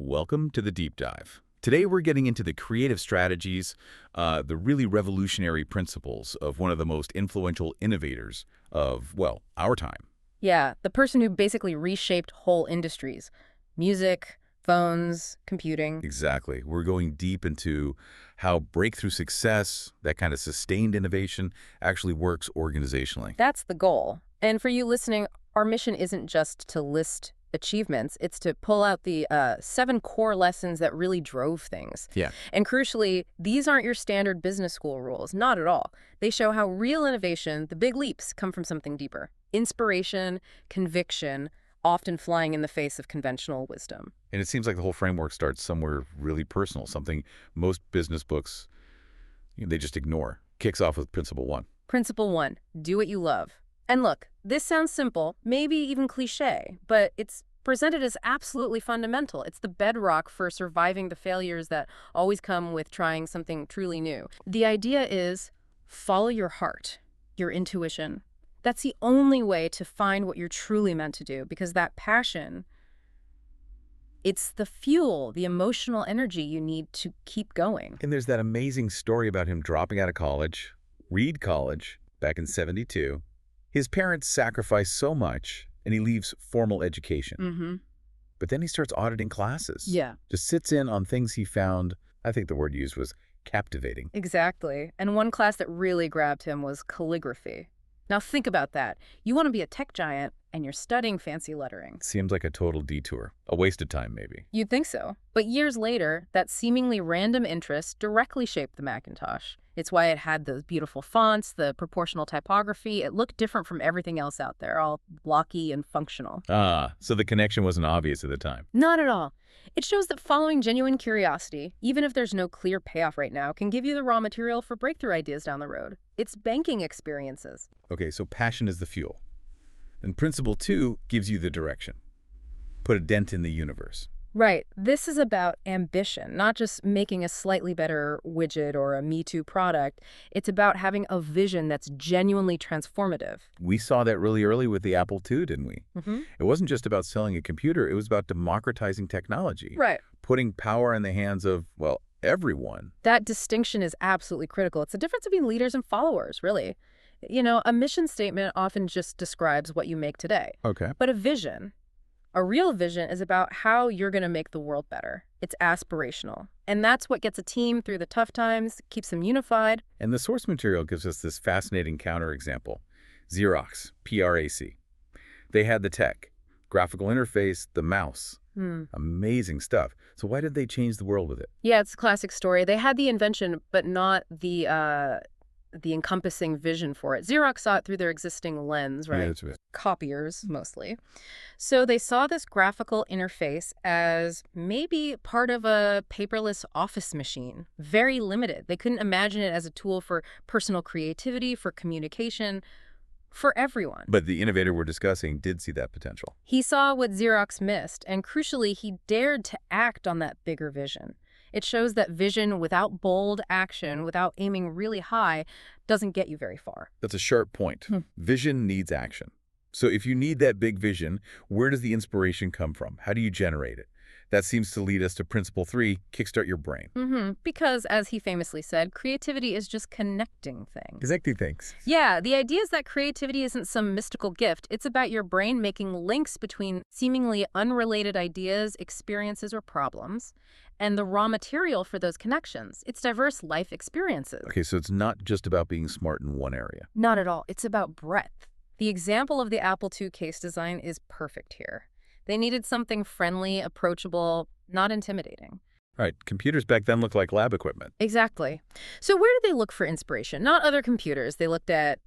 Welcome to the Deep Dive. Today we're getting into the creative strategies, the really revolutionary principles of one of the most influential innovators of, well, our time. Yeah, the person who basically reshaped whole industries. Music, phones, computing. Exactly. We're going deep into how breakthrough success, that kind of sustained innovation, actually works organizationally. That's the goal. And for you listening, our mission isn't just to list achievements, it's to pull out the 7 core lessons that really drove things. Yeah. And crucially, these aren't your standard business school rules, not at all. They show how real innovation, the big leaps, come from something deeper. Inspiration, conviction, often flying in the face of conventional wisdom. And it seems like the whole framework starts somewhere really personal, something most business books, they just ignore. Kicks off with Principle 1. Principle 1, do what you love. And look, this sounds simple, maybe even cliche, but it's presented as absolutely fundamental. It's the bedrock for surviving the failures that always come with trying something truly new. The idea is follow your heart, your intuition. That's the only way to find what you're truly meant to do, because that passion, it's the fuel, the emotional energy you need to keep going. And there's that amazing story about him dropping out of college, Reed College, back in '72. His parents sacrificed so much, and he leaves formal education. But then he starts auditing classes. Yeah. Just sits in on things he found, I think the word used was captivating. Exactly. And one class that really grabbed him was calligraphy. Now think about that. You want to be a tech giant, and you're studying fancy lettering. Seems like a total detour. A waste of time, maybe. You'd think so. But years later, that seemingly random interest directly shaped the Macintosh. It's why it had those beautiful fonts, the proportional typography. It looked different from everything else out there, all blocky and functional. Ah, so the connection wasn't obvious at the time. Not at all. It shows that following genuine curiosity, even if there's no clear payoff right now, can give you the raw material for breakthrough ideas down the road. It's banking experiences. Okay, so passion is the fuel. And Principle 2 gives you the direction. Put a dent in the universe. Right. This is about ambition, not just making a slightly better widget or a Me Too product. It's about having a vision that's genuinely transformative. We saw that really early with the Apple II, didn't we? It wasn't just about selling a computer. It was about democratizing technology. Right. Putting power in the hands of, well, everyone. That distinction is absolutely critical. It's the difference between leaders and followers, really. You know, a mission statement often just describes what you make today. Okay. But a real vision is about how you're going to make the world better. It's aspirational. And that's what gets a team through the tough times, keeps them unified. And the source material gives us this fascinating counterexample. Xerox, PRAC. They had the tech, graphical interface, the mouse. Amazing stuff. So why did they change the world with it? Yeah, it's a classic story. They had the invention, but not the encompassing vision for it. Xerox saw it through their existing lens, right? Yeah, that's right. Copiers, mostly. So they saw this graphical interface as maybe part of a paperless office machine. Very limited. They couldn't imagine it as a tool for personal creativity, for communication, for everyone. But the innovator we're discussing did see that potential. He saw what Xerox missed, and crucially, he dared to act on that bigger vision. It shows that vision without bold action, without aiming really high, doesn't get you very far. That's a sharp point. Vision needs action. So if you need that big vision, where does the inspiration come from? How do you generate it? That seems to lead us to Principle 3, kickstart your brain. Because, as he famously said, creativity is just connecting things. Connecting things. Yeah, the idea is that creativity isn't some mystical gift. It's about your brain making links between seemingly unrelated ideas, experiences, or problems, and the raw material for those connections. It's diverse life experiences. Okay, so it's not just about being smart in one area. Not at all. It's about breadth. The example of the Apple II case design is perfect here. They needed something friendly, approachable, not intimidating. Right, computers back then looked like lab equipment. Exactly. So where did they look for inspiration? Not other computers. They looked at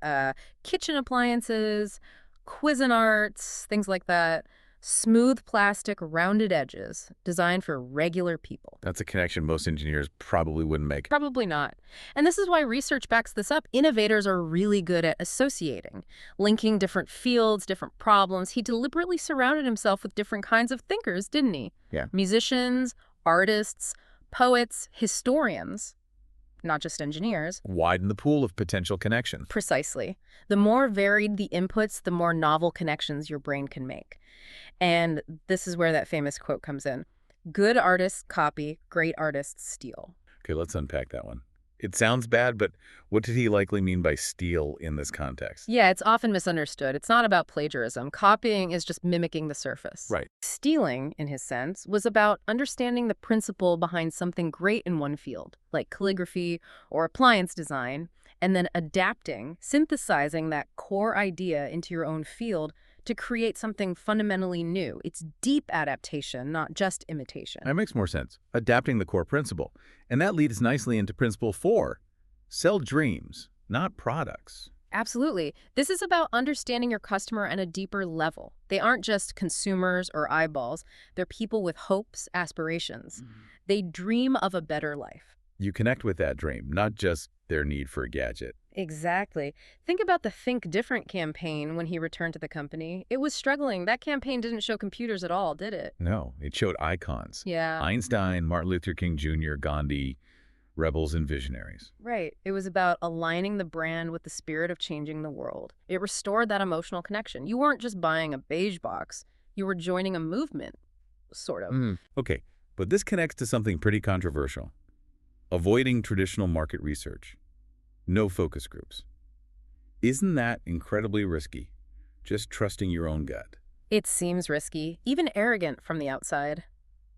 kitchen appliances, Cuisinarts, things like that. Smooth plastic, rounded edges, designed for regular people. That's a connection most engineers probably wouldn't make. Probably not. And this is why research backs this up. Innovators are really good at associating, linking different fields, different problems. He deliberately surrounded himself with different kinds of thinkers, didn't he? Yeah. Musicians, artists, poets, historians, not just engineers. Widen the pool of potential connections. Precisely. The more varied the inputs, the more novel connections your brain can make. And this is where that famous quote comes in. Good artists copy, great artists steal. Okay, let's unpack that one. It sounds bad, but what did he likely mean by steal in this context? Yeah, it's often misunderstood. It's not about plagiarism. Copying is just mimicking the surface. Right. Stealing, in his sense, was about understanding the principle behind something great in one field, like calligraphy or appliance design, and then adapting, synthesizing that core idea into your own field to create something fundamentally new. It's deep adaptation, not just imitation. That makes more sense. Adapting the core principle. And that leads nicely into principle 4. Sell dreams, not products. Absolutely. This is about understanding your customer at a deeper level. They aren't just consumers or eyeballs. They're people with hopes, aspirations. They dream of a better life. You connect with that dream, not just their need for a gadget. Exactly. Think about the Think Different campaign when he returned to the company. It was struggling. That campaign didn't show computers at all, did it? No, it showed icons. Yeah. Einstein, Martin Luther King Jr., Gandhi, rebels and visionaries. Right. It was about aligning the brand with the spirit of changing the world. It restored that emotional connection. You weren't just buying a beige box. You were joining a movement, sort of. Okay, but this connects to something pretty controversial. Avoiding traditional market research. No focus groups. Isn't that incredibly risky? Just trusting your own gut. It seems risky, even arrogant from the outside.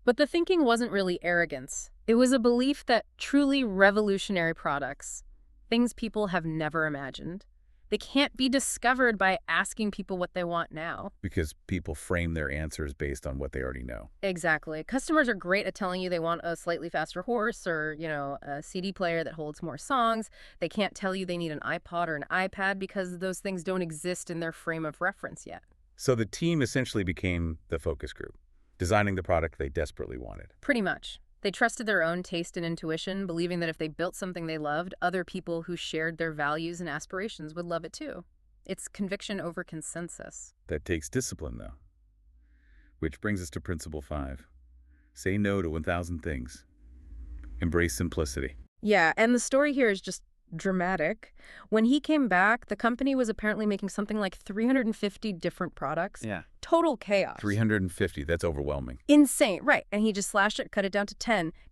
But the thinking wasn't really arrogance. It was a belief that truly revolutionary products, things people have never imagined, they can't be discovered by asking people what they want now. Because people frame their answers based on what they already know. Exactly. Customers are great at telling you they want a slightly faster horse or, a CD player that holds more songs. They can't tell you they need an iPod or an iPad because those things don't exist in their frame of reference yet. So the team essentially became the focus group, designing the product they desperately wanted. Pretty much. They trusted their own taste and intuition, believing that if they built something they loved, other people who shared their values and aspirations would love it too. It's conviction over consensus. That takes discipline, though. Which brings us to principle 5. Say no to 1,000 things. Embrace simplicity. Yeah, and the story here is just dramatic. When he came back, the company was apparently making something like 350 different products. Yeah. Total chaos. 350, that's overwhelming. Insane, right. And he just slashed it, cut it down to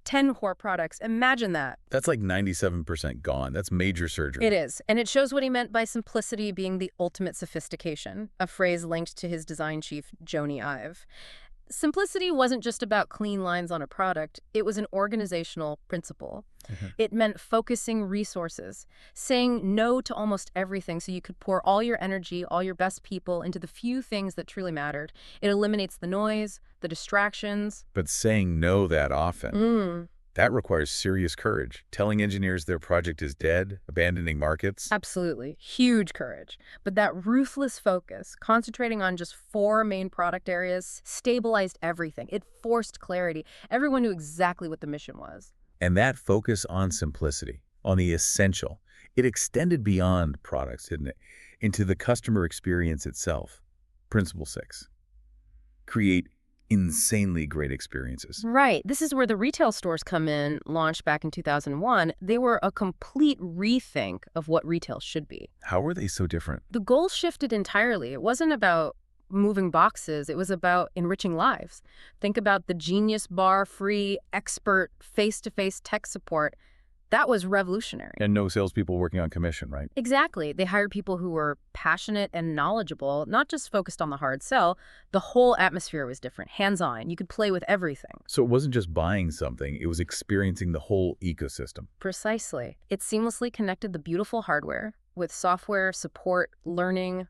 10 core products. Imagine that. That's like 97% gone. That's major surgery. It is. And it shows what he meant by simplicity being the ultimate sophistication, a phrase linked to his design chief, Joni Ive. Simplicity wasn't just about clean lines on a product. It was an organizational principle. It meant focusing resources, saying no to almost everything so you could pour all your energy, all your best people into the few things that truly mattered. It eliminates the noise, the distractions. But saying no that often, that requires serious courage. Telling engineers their project is dead, abandoning markets. Absolutely. Huge courage. But that ruthless focus, concentrating on just 4 main product areas, stabilized everything. It forced clarity. Everyone knew exactly what the mission was. And that focus on simplicity, on the essential, it extended beyond products, didn't it? Into the customer experience itself. Principle 6. Create insanely great experiences. Right. This is where the retail stores come in, launched back in 2001. They were a complete rethink of what retail should be. How were they so different? The goal shifted entirely. It wasn't about moving boxes. It was about enriching lives. Think about the Genius Bar free expert face-to-face tech support. That was revolutionary. And no salespeople working on commission, right? Exactly. They hired people who were passionate and knowledgeable, not just focused on the hard sell. The whole atmosphere was different, hands-on. You could play with everything. So it wasn't just buying something, it was experiencing the whole ecosystem. Precisely. It seamlessly connected the beautiful hardware with software, support, learning,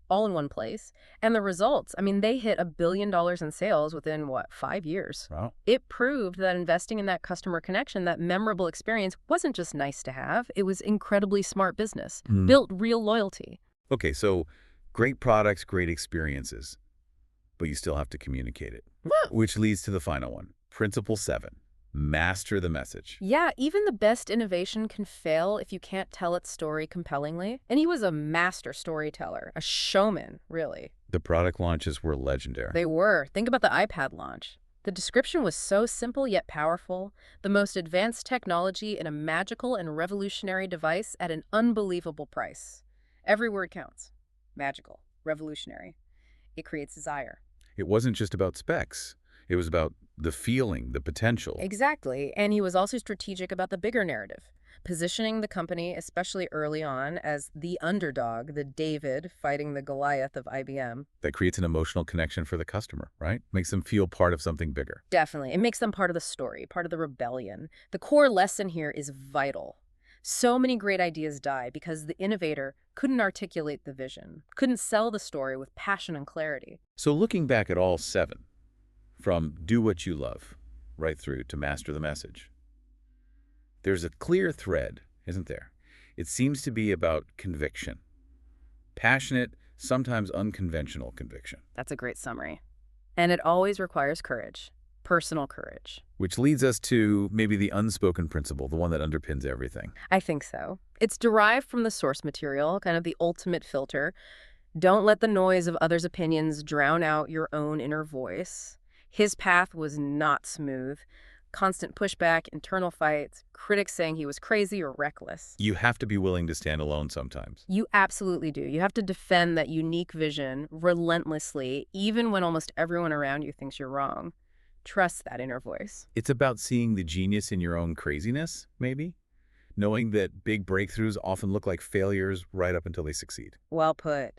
all in one place. And the results, they hit $1 billion in sales within, 5 years? Wow. It proved that investing in that customer connection, that memorable experience, wasn't just nice to have. It was incredibly smart business, built real loyalty. Okay, so great products, great experiences, but you still have to communicate it. Which leads to the final one, principle 7. Master the message. Yeah, even the best innovation can fail if you can't tell its story compellingly. And he was a master storyteller, a showman, really. The product launches were legendary. They were. Think about the iPad launch. The description was so simple yet powerful, the most advanced technology in a magical and revolutionary device at an unbelievable price. Every word counts. Magical, revolutionary. It creates desire. It wasn't just about specs. It was about the feeling, the potential. Exactly. And he was also strategic about the bigger narrative, positioning the company, especially early on, as the underdog, the David fighting the Goliath of IBM. That creates an emotional connection for the customer, right? Makes them feel part of something bigger. Definitely. It makes them part of the story, part of the rebellion. The core lesson here is vital. So many great ideas die because the innovator couldn't articulate the vision, couldn't sell the story with passion and clarity. So looking back at all 7, from do what you love, right through to master the message, there's a clear thread, isn't there? It seems to be about conviction. Passionate, sometimes unconventional conviction. That's a great summary. And it always requires courage, personal courage. Which leads us to maybe the unspoken principle, the one that underpins everything. I think so. It's derived from the source material, kind of the ultimate filter. Don't let the noise of others' opinions drown out your own inner voice. His path was not smooth. Constant pushback, internal fights, critics saying he was crazy or reckless. You have to be willing to stand alone sometimes. You absolutely do. You have to defend that unique vision relentlessly, even when almost everyone around you thinks you're wrong. Trust that inner voice. It's about seeing the genius in your own craziness, maybe? Knowing that big breakthroughs often look like failures right up until they succeed. Well put.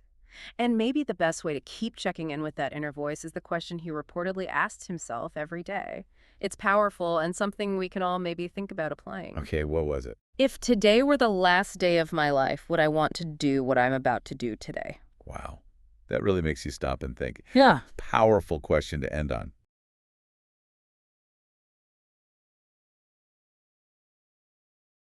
And maybe the best way to keep checking in with that inner voice is the question he reportedly asks himself every day. It's powerful and something we can all maybe think about applying. Okay, what was it? If today were the last day of my life, would I want to do what I'm about to do today? Wow. That really makes you stop and think. Yeah. Powerful question to end on.